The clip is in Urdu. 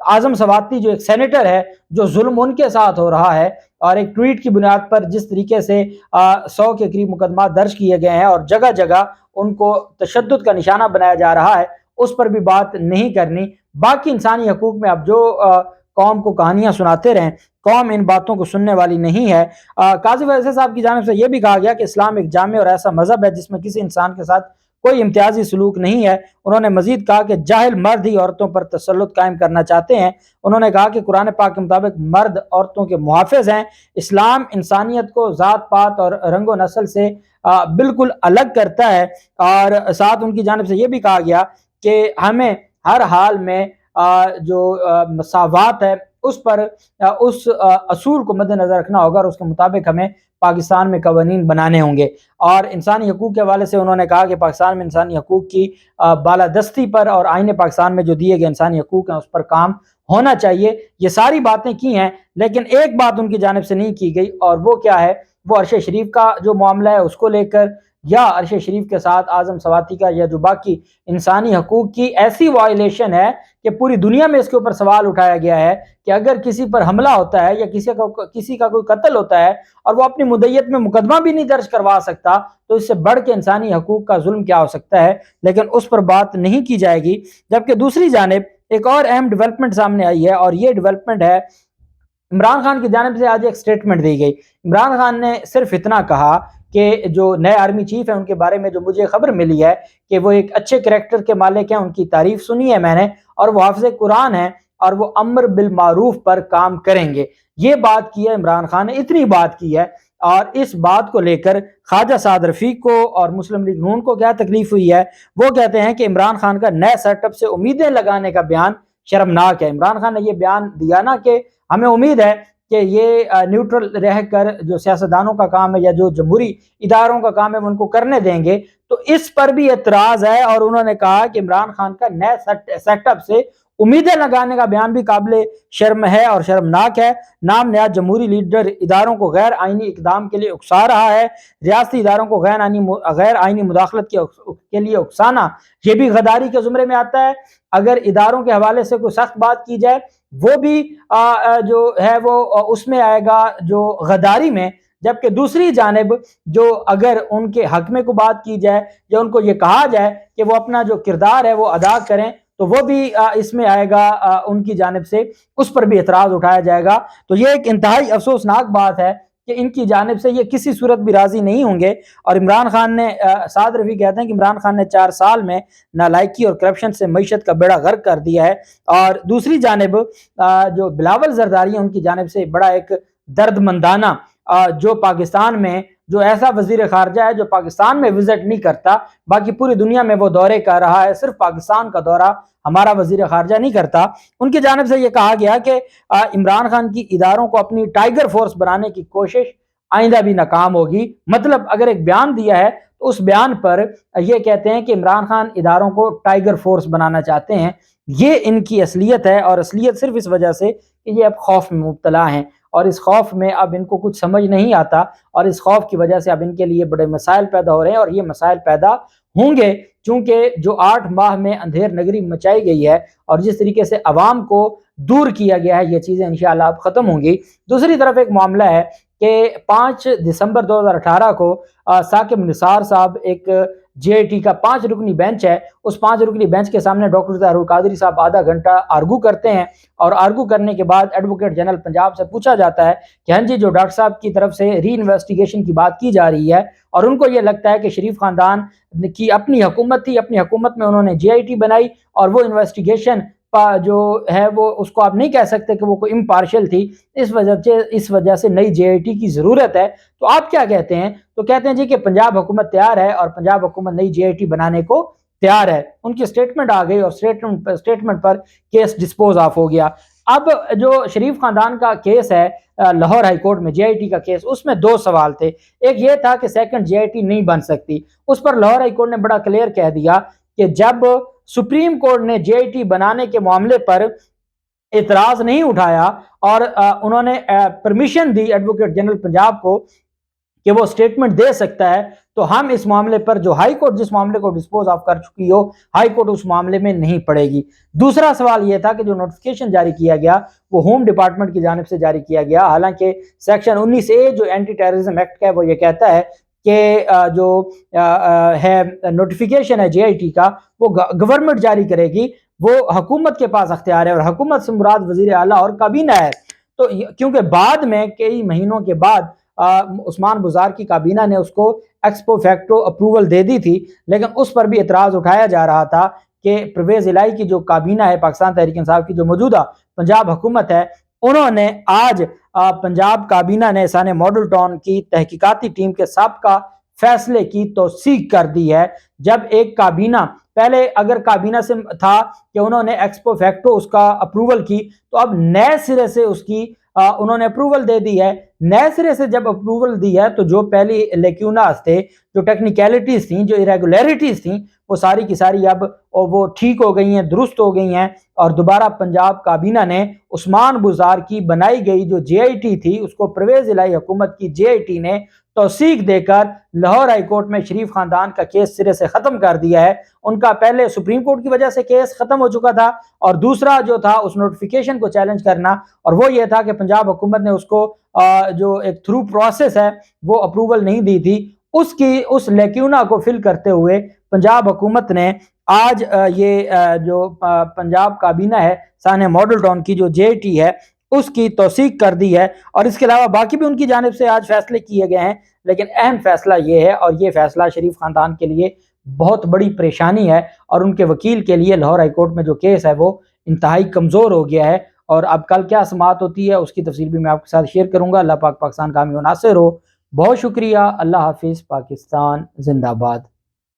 اعظم سواتی جو ایک سینیٹر ہے، جو ظلم ان کے ساتھ ہو رہا ہے، اور ایک ٹویٹ کی بنیاد پر جس طریقے سے 100 کے قریب مقدمات درج کیے گئے ہیں اور جگہ جگہ ان کو تشدد کا نشانہ بنایا جا رہا ہے، اس پر بھی بات نہیں کرنی۔ باقی انسانی حقوق میں اب جو قوم کو کہانیاں سناتے رہیں، قوم ان باتوں کو سننے والی نہیں ہے۔ قاضی ویسی صاحب کی جانب سے یہ بھی کہا گیا کہ اسلام ایک جامع اور ایسا مذہب ہے جس میں کسی انسان کے ساتھ کوئی امتیازی سلوک نہیں ہے۔ انہوں نے مزید کہا کہ جاہل مرد ہی عورتوں پر تسلط قائم کرنا چاہتے ہیں۔ انہوں نے کہا کہ قرآن پاک کے مطابق مرد عورتوں کے محافظ ہیں۔ اسلام انسانیت کو ذات پات اور رنگ و نسل سے بالکل الگ کرتا ہے، اور ساتھ ان کی جانب سے یہ بھی کہا گیا کہ ہمیں ہر حال میں جو مساوات ہے اس پر اس اصول کو مد نظر رکھنا ہوگا، اور اس کے مطابق ہمیں پاکستان میں قوانین بنانے ہوں گے۔ اور انسانی حقوق کے حوالے سے انہوں نے کہا کہ پاکستان میں انسانی حقوق کی بالادستی پر اور آئین پاکستان میں جو دیے گئے انسانی حقوق ہیں اس پر کام ہونا چاہیے۔ یہ ساری باتیں کی ہیں، لیکن ایک بات ان کی جانب سے نہیں کی گئی، اور وہ کیا ہے؟ وہ عرش شریف کا جو معاملہ ہے اس کو لے کر، یا عرش شریف کے ساتھ اعظم سواتی کا یا جو باقی انسانی حقوق کی ایسی وائلیشن ہے کہ پوری دنیا میں اس کے اوپر سوال اٹھایا گیا ہے کہ اگر کسی پر حملہ ہوتا ہے یا کسی کا کوئی قتل ہوتا ہے اور وہ اپنی مدیت میں مقدمہ بھی نہیں درج کروا سکتا، تو اس سے بڑھ کے انسانی حقوق کا ظلم کیا ہو سکتا ہے؟ لیکن اس پر بات نہیں کی جائے گی۔ جبکہ دوسری جانب ایک اور اہم ڈیولپمنٹ سامنے آئی ہے، اور یہ ڈیولپمنٹ ہے عمران خان کی جانب سے آج ایک سٹیٹمنٹ دی گئی۔ عمران خان نے صرف اتنا کہا کہ جو نئے آرمی چیف ہیں ان کے بارے میں جو مجھے خبر ملی ہے کہ وہ ایک اچھے کریکٹر کے مالک ہیں، ان کی تعریف سنی ہے میں نے، اور وہ حافظ قرآن ہیں اور وہ امر بالمعروف پر کام کریں گے۔ یہ بات کی ہے عمران خان نے، اتنی بات کی ہے، اور اس بات کو لے کر خواجہ سعد رفیق کو اور مسلم لیگ نون کو کیا تکلیف ہوئی ہے؟ وہ کہتے ہیں کہ عمران خان کا نئے سیٹ اپ سے امیدیں لگانے کا بیان شرمناک ہے۔ عمران خان نے یہ بیان دیا نا کہ ہمیں امید ہے کہ یہ نیوٹرل رہ کر جو سیاستدانوں کا کام ہے یا جو جمہوری اداروں کا کام ہے وہ ان کو کرنے دیں گے، تو اس پر بھی اعتراض ہے، اور انہوں نے کہا کہ عمران خان کا نئے سیٹ اپ سے امیدیں لگانے کا بیان بھی قابل شرم ہے اور شرمناک ہے۔ نام نہاد جمہوری لیڈر اداروں کو غیر آئینی اقدام کے لیے اکسا رہا ہے، ریاستی اداروں کو غیر آئینی مداخلت کے لیے اکسانا یہ بھی غداری کے زمرے میں آتا ہے۔ اگر اداروں کے حوالے سے کوئی سخت بات کی جائے وہ بھی جو ہے وہ اس میں آئے گا جو غداری میں، جبکہ دوسری جانب جو اگر ان کے حق میں کو بات کی جائے یا ان کو یہ کہا جائے کہ وہ اپنا جو کردار ہے وہ ادا کریں، تو وہ بھی اس میں آئے گا، ان کی جانب سے اس پر بھی اعتراض اٹھایا جائے گا۔ تو یہ ایک انتہائی افسوسناک بات ہے کہ ان کی جانب سے یہ کسی صورت بھی راضی نہیں ہوں گے۔ اور عمران خان نے سعد رفیق کہتے ہیں کہ عمران خان نے 4 سال میں نالائکی اور کرپشن سے معیشت کا بیڑا غرق کر دیا ہے۔ اور دوسری جانب جو بلاول زرداری ہیں ان کی جانب سے بڑا ایک درد مندانہ جو پاکستان میں جو ایسا وزیر خارجہ ہے جو پاکستان میں وزٹ نہیں کرتا، باقی پوری دنیا میں وہ دورے کر رہا ہے، صرف پاکستان کا دورہ ہمارا وزیر خارجہ نہیں کرتا۔ ان کی جانب سے یہ کہا گیا کہ عمران خان کی اداروں کو اپنی ٹائیگر فورس بنانے کی کوشش آئندہ بھی ناکام ہوگی۔ مطلب اگر ایک بیان دیا ہے تو اس بیان پر یہ کہتے ہیں کہ عمران خان اداروں کو ٹائیگر فورس بنانا چاہتے ہیں۔ یہ ان کی اصلیت ہے، اور اصلیت صرف اس وجہ سے کہ یہ اب خوف میں مبتلا ہیں، اور اس خوف میں اب ان کو کچھ سمجھ نہیں آتا، اور اس خوف کی وجہ سے اب ان کے لیے بڑے مسائل پیدا ہو رہے ہیں، اور یہ مسائل پیدا ہوں گے چونکہ جو 8 ماہ میں اندھیر نگری مچائی گئی ہے اور جس طریقے سے عوام کو دور کیا گیا ہے، یہ چیزیں انشاءاللہ اب ختم ہوں گی۔ دوسری طرف ایک معاملہ ہے کہ 5 دسمبر 2018 کو ثاقب نثار صاحب ایک جے آئی ٹی کا 5 رکنی بینچ ہے، اس 5 رکنی بینچ کے سامنے ڈاکٹر طاہر القادری صاحب آدھا گھنٹہ آرگو کرتے ہیں، اور آرگو کرنے کے بعد ایڈوکیٹ جنرل پنجاب سے پوچھا جاتا ہے کہ ہاں جی جو ڈاکٹر صاحب کی طرف سے ری انویسٹیگیشن کی بات کی جا رہی ہے، اور ان کو یہ لگتا ہے کہ شریف خاندان کی اپنی حکومت تھی، اپنی حکومت میں انہوں نے جے آئی ٹی بنائی، اور وہ انویسٹیگیشن جو ہے وہ اس کو آپ نہیں کہہ سکتے کہ وہ کوئی امپارشل تھی، اس وجہ سے نئی جے آئی ٹی کی ضرورت ہے۔ تو آپ کیا کہتے ہیں؟ تو کہتے ہیں جی کہ پنجاب حکومت تیار ہے، اور پنجاب حکومت نئی جے آئی ٹی بنانے کو تیار ہے۔ ان کی سٹیٹمنٹ آ گئی، اور سٹیٹمنٹ پر کیس ڈسپوز آف ہو گیا۔ اب جو شریف خاندان کا کیس ہے لاہور ہائی کورٹ میں، جے آئی ٹی کا کیس، اس میں 2 سوال تھے۔ ایک یہ تھا کہ سیکنڈ جے آئی ٹی نہیں بن سکتی، اس پر لاہور ہائی کورٹ نے بڑا کلیئر کہہ دیا کہ جب سپریم کورٹ نے جے آئی ٹی بنانے کے معاملے پر اعتراض نہیں اٹھایا اور انہوں نے پرمیشن دی ایڈوکیٹ جنرل پنجاب کو کہ وہ سٹیٹمنٹ دے سکتا ہے، تو ہم اس معاملے پر جو ہائی کورٹ جس معاملے کو ڈسپوز آف کر چکی ہو، ہائی کورٹ اس معاملے میں نہیں پڑے گی۔ دوسرا سوال یہ تھا کہ جو نوٹیفیکیشن جاری کیا گیا وہ ہوم ڈپارٹمنٹ کی جانب سے جاری کیا گیا، حالانکہ سیکشن 19A جو اینٹی ٹیررزم ایکٹ کا ہے وہ یہ کہتا ہے کہ جو ہے نوٹیفیکیشن ہے JIT کا وہ گورنمنٹ جاری کرے گی، وہ حکومت کے پاس اختیار ہے، اور حکومت سے مراد وزیر اعلیٰ اور کابینہ ہے۔ تو کیونکہ بعد میں کئی مہینوں کے بعد عثمان بزار کی کابینہ نے اس کو ایکسپو فیکٹو اپروول دے دی تھی، لیکن اس پر بھی اعتراض اٹھایا جا رہا تھا کہ پرویز الہی کی جو کابینہ ہے پاکستان تحریک انصاف کی، جو موجودہ پنجاب حکومت ہے، انہوں نے آج پنجاب کابینہ نے سانحہ ماڈل ٹاؤن کی تحقیقاتی ٹیم کے سابقہ فیصلے کی توثیق کر دی ہے۔ جب ایک کابینہ پہلے اگر کابینہ سے تھا کہ انہوں نے ایکسپو فیکٹو اس کا اپروول کی، تو اب نئے سرے سے اس کی انہوں نے اپروول دے دی ہے۔ نئے سرے سے جب اپروول دی ہے تو جو پہلی لیکیوناز تھے، جو ٹیکنیکلٹیز تھیں، جو ایریگولیرٹیز تھیں، وہ ساری کی ساری اب وہ ٹھیک ہو گئی ہیں، درست ہو گئی ہیں، اور دوبارہ پنجاب کابینہ نے عثمان بزار کی بنائی گئی جو JIT تھی اس کو پرویز الہی حکومت کی JIT نے توثیق دے کر لاہور ہائی کورٹ میں شریف خاندان کا کیس سرے سے ختم کر دیا ہے۔ ان کا پہلے سپریم کورٹ کی وجہ سے کیس ختم ہو چکا تھا، اور دوسرا جو تھا اس نوٹیفیکیشن کو چیلنج کرنا، اور وہ یہ تھا کہ پنجاب حکومت نے اس کو جو ایک تھرو پروسیس ہے وہ اپروول نہیں دی تھی۔ اس لیکیونا کو فل کرتے ہوئے پنجاب حکومت نے آج یہ جو پنجاب کابینہ ہے سانحہ ماڈل ٹاؤن کی جو JIT ہے اس کی توثیق کر دی ہے، اور اس کے علاوہ باقی بھی ان کی جانب سے آج فیصلے کیے گئے ہیں، لیکن اہم فیصلہ یہ ہے، اور یہ فیصلہ شریف خاندان کے لیے بہت بڑی پریشانی ہے، اور ان کے وکیل کے لیے لاہور ہائی کورٹ میں جو کیس ہے وہ انتہائی کمزور ہو گیا ہے، اور اب کل کیا سماعت ہوتی ہے اس کی تفصیل بھی میں آپ کے ساتھ شیئر کروں گا۔ اللہ پاک پاکستان کامیاب و ناصر ہو۔ بہت شکریہ، اللہ حافظ، پاکستان زندہ باد۔